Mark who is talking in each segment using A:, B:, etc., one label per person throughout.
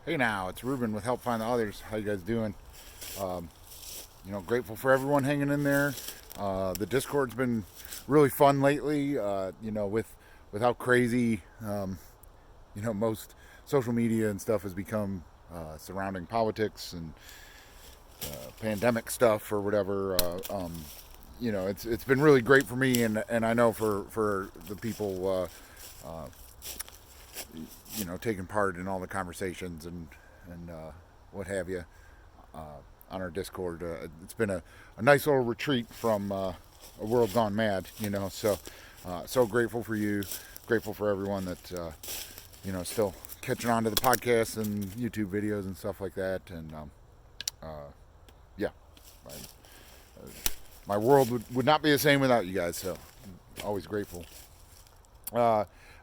A: Hey now, it's Ruben with Help Find the Others. How you guys doing? Um, Grateful for everyone hanging in there. The Discord's been really fun lately. With how crazy most social media and stuff has become surrounding politics and pandemic stuff or whatever. It's been really great for me, and I know for the people taking part in all the conversations and what have you on our Discord. It's been a nice little retreat from a world gone mad. So grateful for you, grateful for everyone that still catching on to the podcast and YouTube videos and stuff like that. And uh, yeah, my, my world would not be the same without you guys. So always grateful.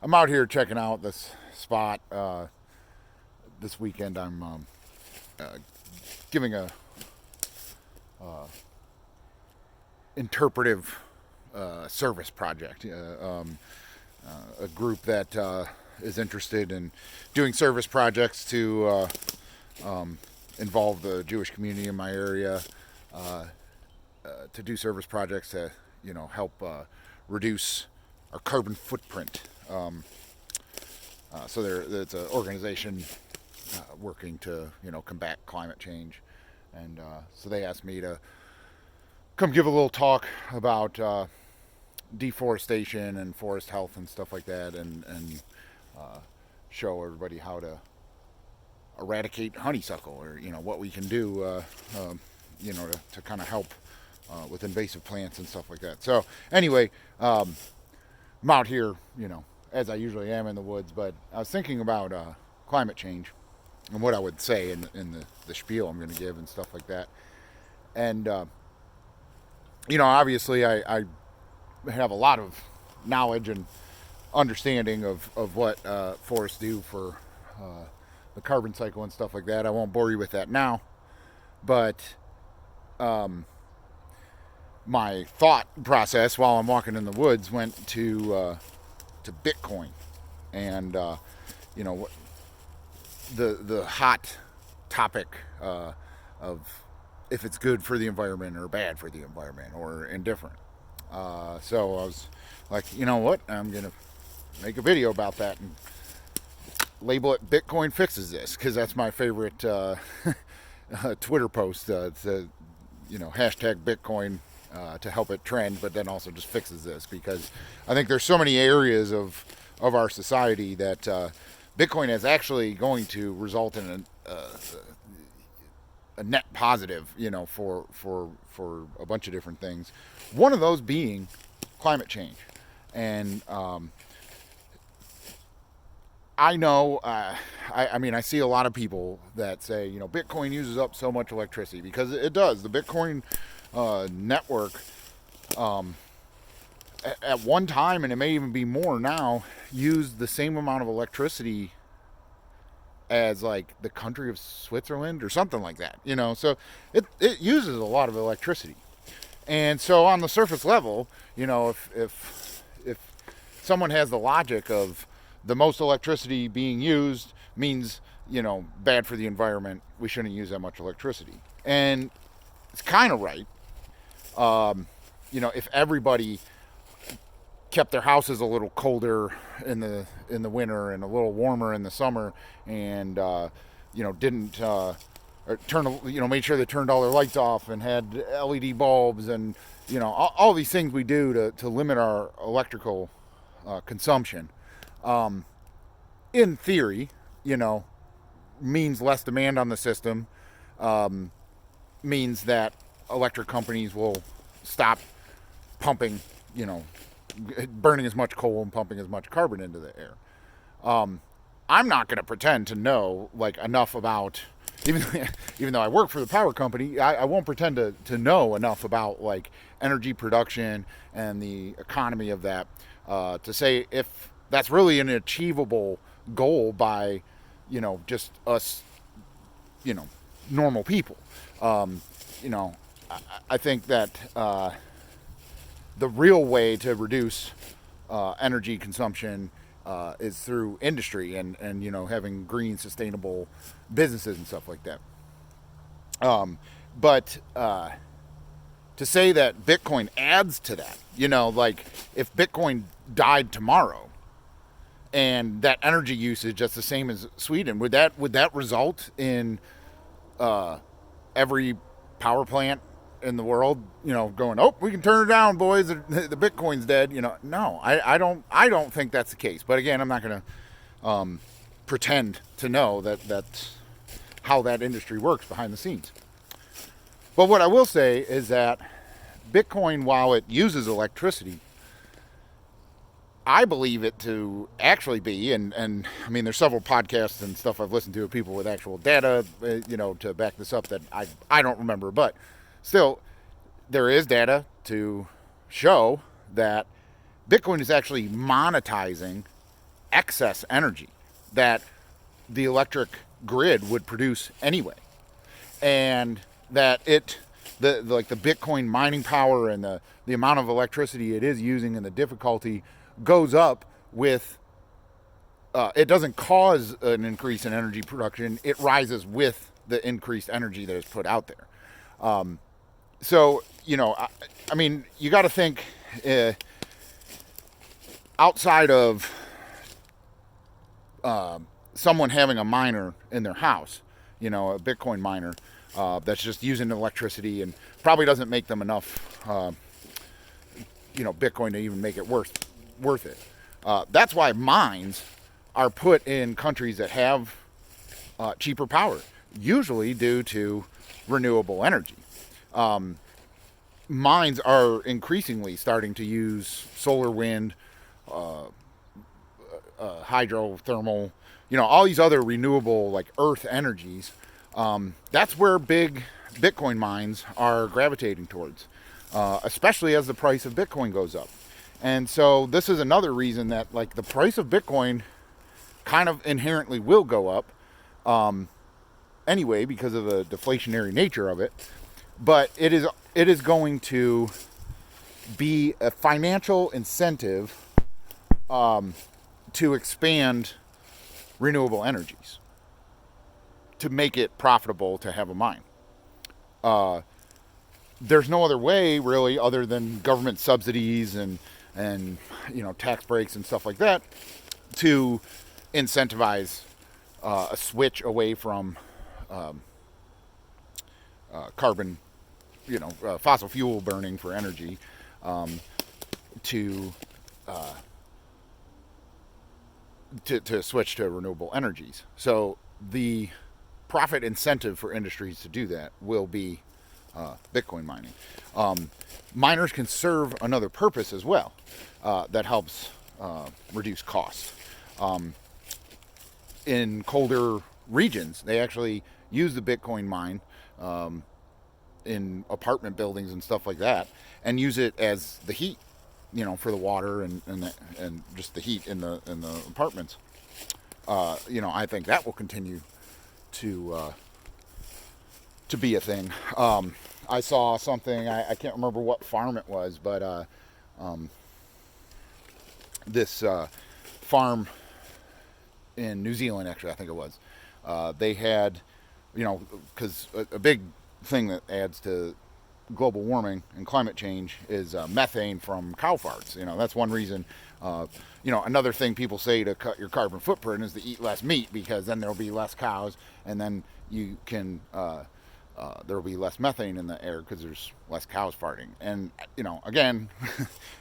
A: I'm out here checking out this spot. This weekend, I'm uh, giving a interpretive service project. A group that is interested in doing service projects to involve the Jewish community in my area, to do service projects to help reduce our carbon footprint. It's an organization working to combat climate change, and so they asked me to come give a little talk about deforestation and forest health and stuff like that, and show everybody how to eradicate honeysuckle, or what we can do, to kind of help with invasive plants and stuff like that. So anyway, I'm out here, as I usually am in the woods, but I was thinking about climate change and what I would say in the spiel I'm going to give and stuff like that. And, obviously I have a lot of knowledge and understanding of what forests do for the carbon cycle and stuff like that. I won't bore you with that now, but my thought process while I'm walking in the woods went to Bitcoin, and the hot topic of if it's good for the environment or bad for the environment or indifferent. So I was like, you know what? I'm gonna make a video about that and label it "Bitcoin fixes this" because that's my favorite Twitter post. Hashtag Bitcoin to help it trend, but then also just fixes this, because I think there's so many areas of our society that Bitcoin is actually going to result in a net positive, for a bunch of different things. One of those being climate change, and I know, I see a lot of people that say, Bitcoin uses up so much electricity, because it does. The Bitcoin network, at one time, and it may even be more now, used the same amount of electricity as like the country of Switzerland or something like that. So it uses a lot of electricity. And so on the surface level, if someone has the logic of the most electricity being used means, bad for the environment, we shouldn't use that much electricity. And it's kind of right. If everybody kept their houses a little colder in the winter and a little warmer in the summer, and didn't or made sure they turned all their lights off and had LED bulbs, and all these things we do to limit our electrical consumption, in theory, means less demand on the system, means that electric companies will stop pumping, burning as much coal and pumping as much carbon into the air. I'm not going to pretend to know enough about, even even though I work for the power company, I won't pretend to know enough about energy production and the economy of that, to say if that's really an achievable goal by just us, normal people. Um, I think that the real way to reduce energy consumption is through industry and having green, sustainable businesses and stuff like that. But to say that Bitcoin adds to that, like if Bitcoin died tomorrow and that energy usage just the same as Sweden, would that result in every power plant in the world, going, oh, we can turn it down, boys. The Bitcoin's dead. No, I don't think that's the case. But again, I'm not going to pretend to know that's how that industry works behind the scenes. But what I will say is that Bitcoin, while it uses electricity, I believe it to actually be, and I mean, there's several podcasts and stuff I've listened to of people with actual data, to back this up that I don't remember, but still, there is data to show that Bitcoin is actually monetizing excess energy that the electric grid would produce anyway, and that the Bitcoin mining power and the amount of electricity it is using and the difficulty goes up with it doesn't cause an increase in energy production. It rises with the increased energy that is put out there. So I mean, you got to think outside of someone having a miner in their house, a Bitcoin miner that's just using electricity and probably doesn't make them enough Bitcoin to even make it worth it. That's why mines are put in countries that have cheaper power, usually due to renewable energy. Mines are increasingly starting to use solar, wind, hydrothermal, all these other renewable like earth energies. That's where big Bitcoin mines are gravitating towards, especially as the price of Bitcoin goes up. And so this is another reason that like the price of Bitcoin kind of inherently will go up anyway because of the deflationary nature of it. But it is going to be a financial incentive to expand renewable energies, to make it profitable to have a mine. There's no other way really other than government subsidies and tax breaks and stuff like that to incentivize a switch away from carbon, fossil fuel burning for energy to switch to renewable energies. So the profit incentive for industries to do that will be Bitcoin mining. Miners can serve another purpose as well that helps reduce costs. In colder regions, they actually use the Bitcoin mine in apartment buildings and stuff like that, and use it as the heat, for the water and just the heat in the apartments. I think that will continue to be a thing. I saw something, I can't remember what farm it was, but this farm in New Zealand, actually, I think it was, they had, because a big thing that adds to global warming and climate change is methane from cow farts. That's one reason. Another thing people say to cut your carbon footprint is to eat less meat, because then there'll be less cows, and then you can there'll be less methane in the air because there's less cows farting. And again,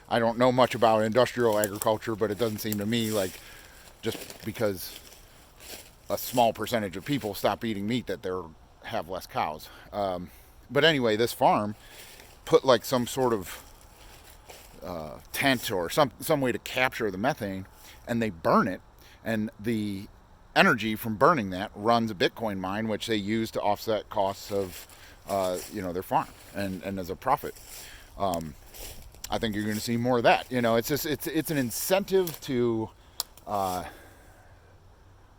A: I don't know much about industrial agriculture, but it doesn't seem to me like just because a small percentage of people stop eating meat that they'll have less cows. But anyway, this farm put like some sort of tent or some way to capture the methane, and they burn it, and the energy from burning that runs a Bitcoin mine, which they use to offset costs of their farm and as a profit. I think you're going to see more of that. It's an incentive to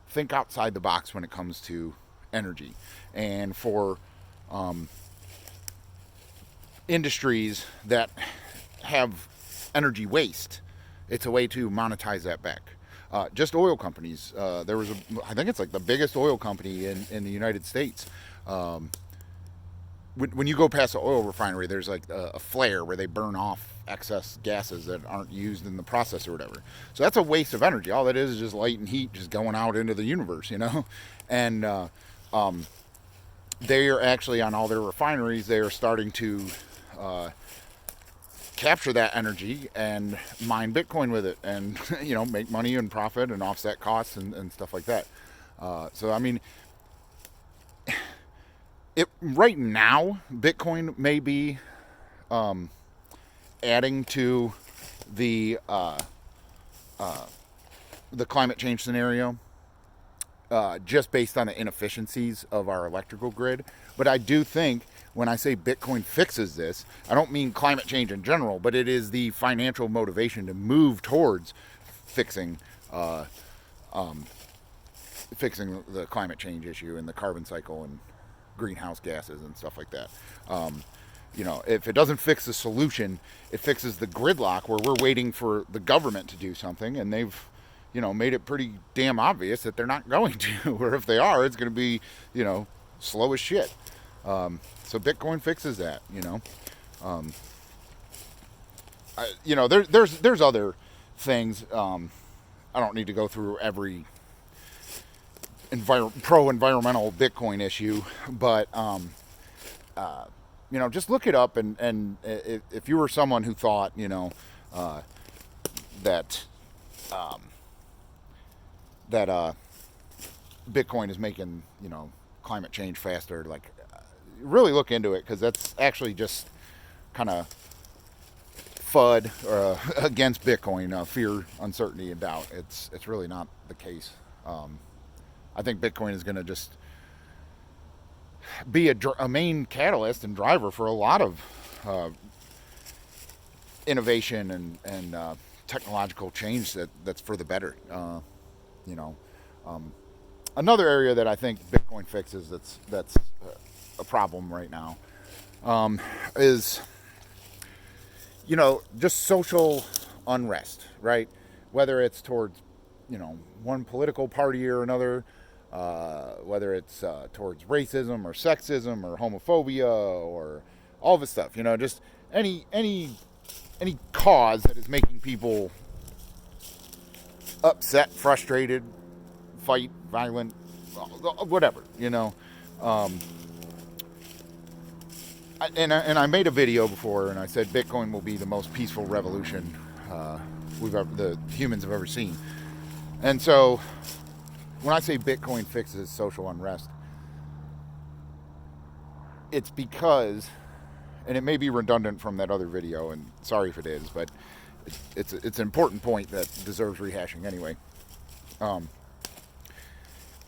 A: think outside the box when it comes to energy, and for industries that have energy waste, it's a way to monetize that back. Just oil companies. There was I think it's like the biggest oil company in the United States. Um, when you go past the oil refinery, there's like a flare where they burn off excess gases that aren't used in the process or whatever. So that's a waste of energy. All that is just light and heat just going out into the universe, you know? And um, they are actually on all their refineries, they are starting to uh, capture that energy and mine Bitcoin with it and, you know, make money and profit and offset costs and stuff like that. So, I mean, right now, Bitcoin may be adding to the the climate change scenario, just based on the inefficiencies of our electrical grid. But I do think when I say Bitcoin fixes this, I don't mean climate change in general, but it is the financial motivation to move towards fixing uh, fixing the climate change issue and the carbon cycle and greenhouse gases and stuff like that. You know, if it doesn't fix the solution, it fixes the gridlock where we're waiting for the government to do something, and they've, you know, made it pretty damn obvious that they're not going to, or if they are, it's going to be, you know, slow as shit. So Bitcoin fixes that, you know. You know, there's other things. I don't need to go through every pro-environmental Bitcoin issue, but you know, just look it up, and if you were someone who thought, you know, that that Bitcoin is making, you know, climate change faster, like, really look into it, because that's actually just kind of FUD against Bitcoin, fear, uncertainty, and doubt. It's really not the case. I think Bitcoin is going to just be a main catalyst and driver for a lot of innovation and technological change that's for the better. You know, another area that I think Bitcoin fixes that's a problem right now is, you know, just social unrest, right? Whether it's towards, you know, one political party or another, whether it's towards racism or sexism or homophobia or all this stuff, you know, just any cause that is making people upset, frustrated, fight, violent, whatever, you know. I made a video before, and I said Bitcoin will be the most peaceful revolution the humans have ever seen. And so, when I say Bitcoin fixes social unrest, it's because, and it may be redundant from that other video, and sorry if it is, but it's an important point that deserves rehashing anyway.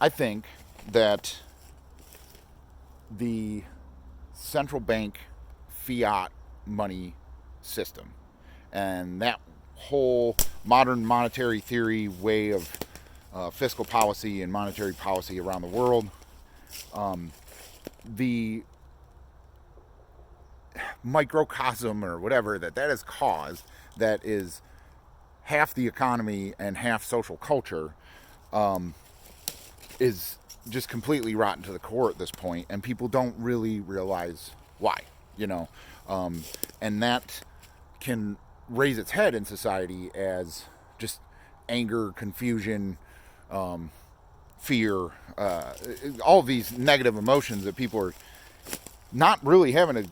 A: I think that the central bank fiat money system and that whole modern monetary theory way of fiscal policy and monetary policy around the world, the microcosm or whatever that has caused, that is half the economy and half social culture, is just completely rotten to the core at this point, and people don't really realize why, you know. And that can raise its head in society as just anger, confusion, fear, all of these negative emotions that people are not really having a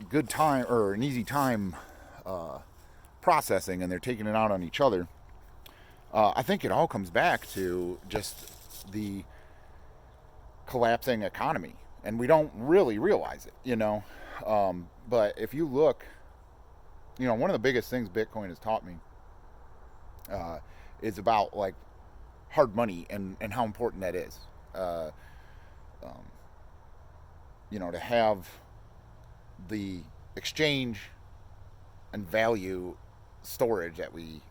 A: good time or an easy time processing, and they're taking it out on each other. I think it all comes back to just the collapsing economy, and we don't really realize it, you know. But if you look, you know, one of the biggest things Bitcoin has taught me is about, like, hard money and how important that is. You know, to have the exchange and value storage that we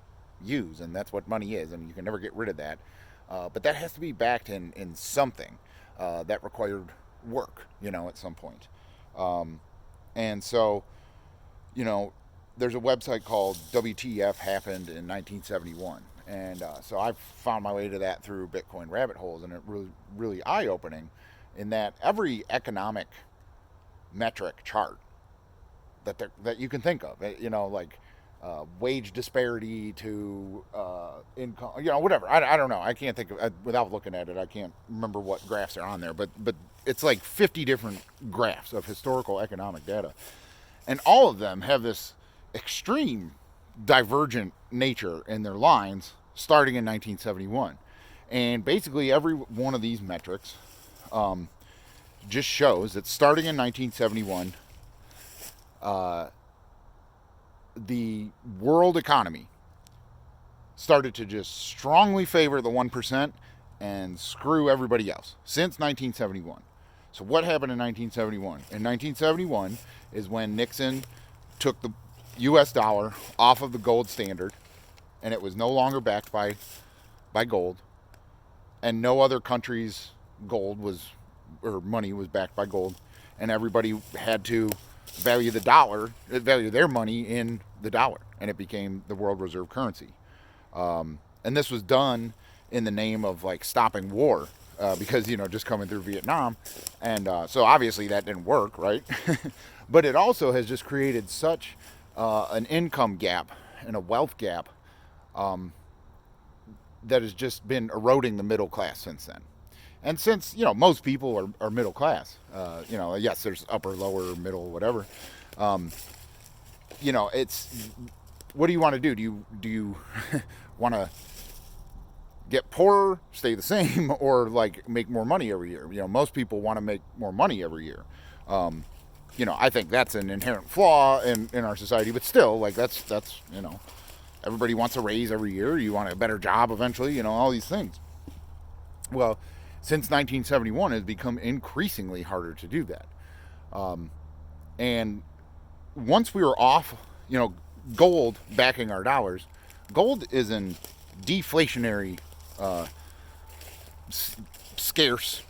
A: use, and that's what money is, and you can never get rid of that. But that has to be backed in something that required work, you know, at some point. And so, you know, there's a website called WTF Happened in 1971, And so I've found my way to that through Bitcoin rabbit holes, and it really eye opening in that every economic metric chart that you can think of, like wage disparity to income, whatever. I don't know. I can't think of, without looking at it, I can't remember what graphs are on there, but it's like 50 different graphs of historical economic data, and all of them have this extreme divergent nature in their lines starting in 1971. And basically every one of these metrics just shows that starting in 1971, the world economy started to just strongly favor the 1% and screw everybody else since 1971. So what happened in 1971? In 1971 is when Nixon took the US dollar off of the gold standard, and it was no longer backed by gold, and no other country's gold was, or money was backed by gold, and everybody had to value the dollar, value their money in the dollar, and it became the world reserve currency. And this was done in the name of like stopping war, because just coming through Vietnam, and so obviously that didn't work, right? But it also has just created such an income gap and a wealth gap that has just been eroding the middle class since then. And since most people are middle class, yes, there's upper, lower, middle, whatever. It's, what do you want to do? Do you want to get poorer, stay the same, or like make more money every year? Most people want to make more money every year. I think that's an inherent flaw in our society, but still, like that's everybody wants a raise every year. You want a better job eventually, all these things. Well, since 1971, it's become increasingly harder to do that. And once we were off, gold backing our dollars, gold is an deflationary, scarce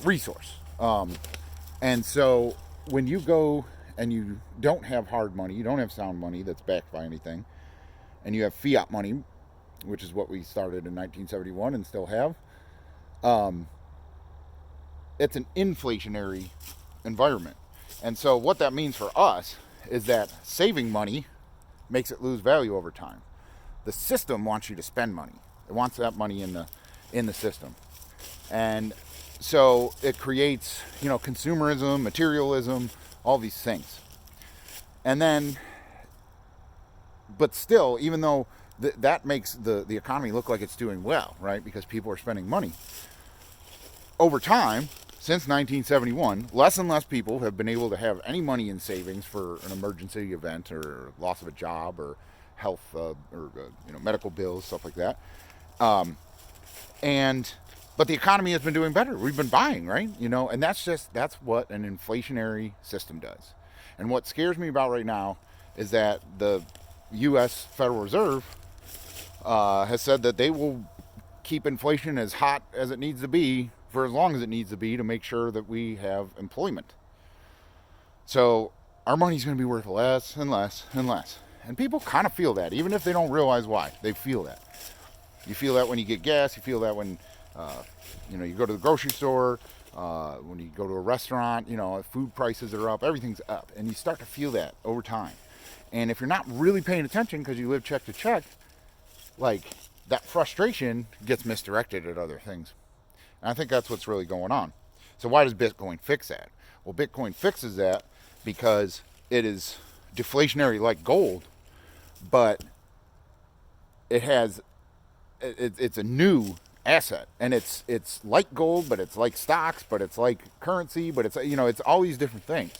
A: resource. And so when you go and you don't have hard money, you don't have sound money that's backed by anything, and you have fiat money, which is what we started in 1971 and still have, it's an inflationary environment. And so what that means for us is that saving money makes it lose value over time. The system wants you to spend money. It wants that money in the system. And so it creates, consumerism, materialism, all these things. And then, but still, even though that makes the economy look like it's doing well, right? Because people are spending money. Over time, since 1971, less and less people have been able to have any money in savings for an emergency event or loss of a job or health or medical bills, stuff like that. But the economy has been doing better. We've been buying, right? And that's what an inflationary system does. And what scares me about right now is that the U.S. Federal Reserve has said that they will keep inflation as hot as it needs to be for as long as it needs to be to make sure that we have employment. So our money's going to be worth less and less and less. And people kind of feel that, even if they don't realize why. They feel that. You feel that when you get gas. You feel that when you go to the grocery store, when you go to a restaurant, food prices are up, everything's up. And you start to feel that over time. And if you're not really paying attention because you live check to check, like that frustration gets misdirected at other things. And I think that's what's really going on. So why does Bitcoin fix that? Well, Bitcoin fixes that because it is deflationary like gold, but it's a new asset, and it's like gold, but it's like stocks, but it's like currency, but it's it's all these different things.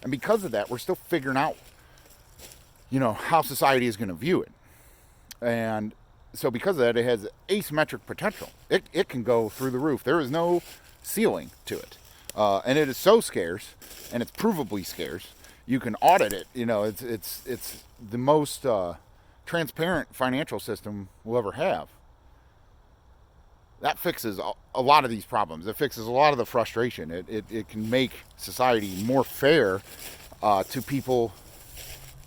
A: And because of that, we're still figuring out how society is going to view it. And so because of that, it has asymmetric potential. It can go through the roof. There is no ceiling to it. And it is so scarce, and it's provably scarce. You can audit it. It's the most transparent financial system we'll ever have. That fixes a lot of these problems. It fixes a lot of the frustration. It can make society more fair to people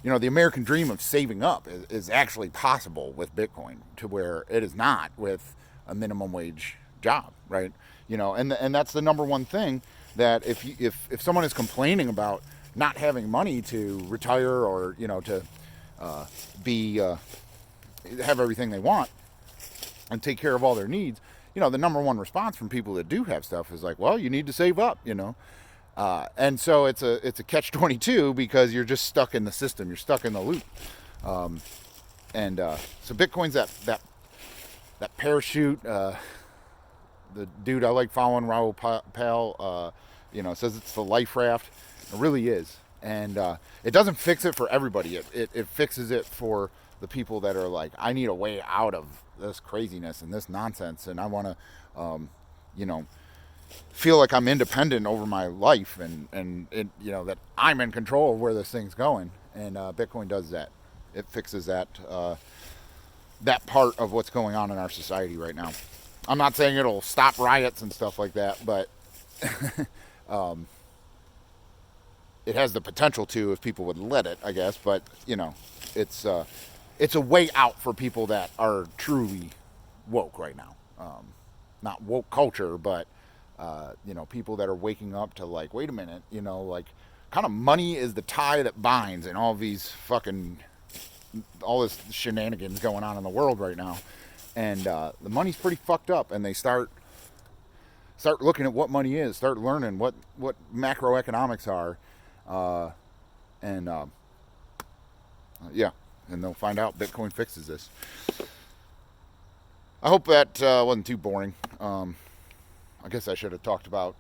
A: the American dream of saving up is actually possible with Bitcoin, to where it is not with a minimum wage job, right? And that's the number one thing, that if someone is complaining about not having money to retire, or to be have everything they want and take care of all their needs, the number one response from people that do have stuff is like, well, you need to save up. And so it's a catch-22, because you're just stuck in the system, you're stuck in the loop. So Bitcoin's that parachute. The dude I like following, Raul Pal, says it's the life raft. It really is. And it doesn't fix it for everybody. It fixes it for the people that are like, I need a way out of this craziness and this nonsense, and I want to, feel like I'm independent over my life, and that I'm in control of where this thing's going. And Bitcoin does that. It fixes that part of what's going on in our society right now. I'm not saying it'll stop riots and stuff like that, but it has the potential to, if people would let it, I guess. But it's a way out for people that are truly woke right now. Not woke culture, but people that are waking up to, like, wait a minute, like, kind of money is the tie that binds, and all this shenanigans going on in the world right now. And the money's pretty fucked up, and they start looking at what money is, start learning what macroeconomics are, and they'll find out Bitcoin fixes this. I hope that wasn't too boring. I guess I should have talked about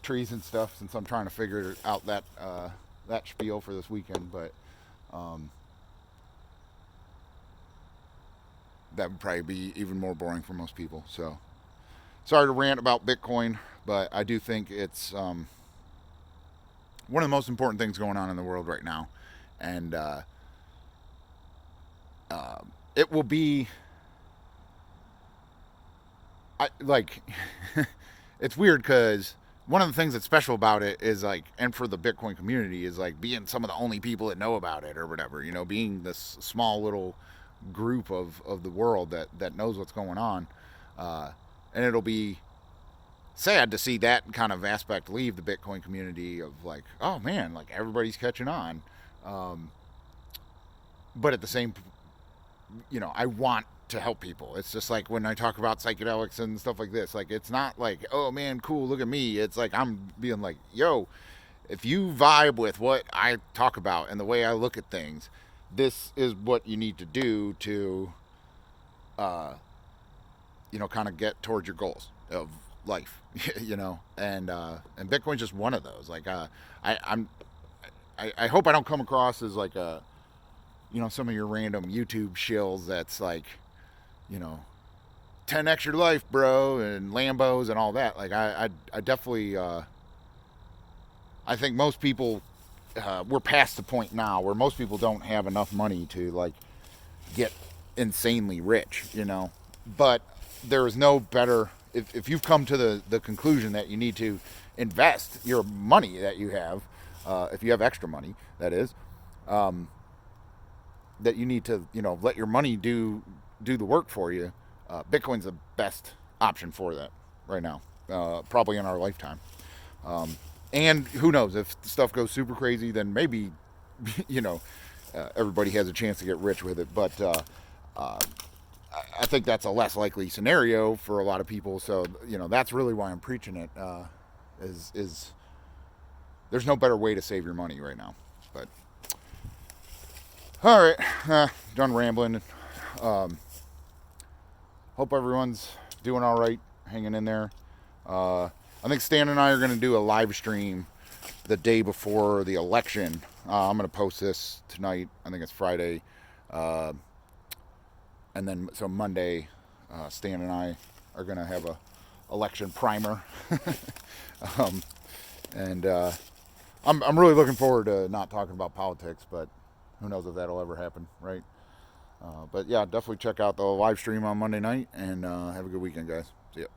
A: trees and stuff, since I'm trying to figure out that spiel for this weekend, but that would probably be even more boring for most people. So sorry to rant about Bitcoin, but I do think it's one of the most important things going on in the world right now. And it will be, it's weird, because one of the things that's special about it is, like, and for the Bitcoin community, is like being some of the only people that know about it, or whatever, being this small little group of the world that knows what's going on. And it'll be sad to see that kind of aspect leave the Bitcoin community, of like, oh man, like, everybody's catching on. But at the same, I want to help people. It's just like when I talk about psychedelics and stuff like this, like, it's not like, oh man, cool, look at me. It's like, I'm being like, yo, if you vibe with what I talk about and the way I look at things, this is what you need to do to kind of get towards your goals of life. And Bitcoin's just one of those. Like, I hope I don't come across as like a, some of your random YouTube shills that's like, 10x your life, bro, and Lambos and all that. Like, I definitely, I think most people, we're past the point now where most people don't have enough money to, like, get insanely rich, but there is no better, if you've come to the conclusion that you need to invest your money that you have, if you have extra money, that is, that you need to, let your money do the work for you, Bitcoin's the best option for that right now, probably in our lifetime. And who knows, if stuff goes super crazy, then maybe, everybody has a chance to get rich with it. But I think that's a less likely scenario for a lot of people. So, that's really why I'm preaching it, is there's no better way to save your money right now. But all right, done rambling. Hope everyone's doing all right, hanging in there. I think Stan and I are going to do a live stream the day before the election. I'm going to post this tonight. I think it's Friday. And then, so Monday, Stan and I are going to have a election primer. I'm really looking forward to not talking about politics, but who knows if that'll ever happen, right? But yeah, definitely check out the live stream on Monday night, and have a good weekend, guys. See ya.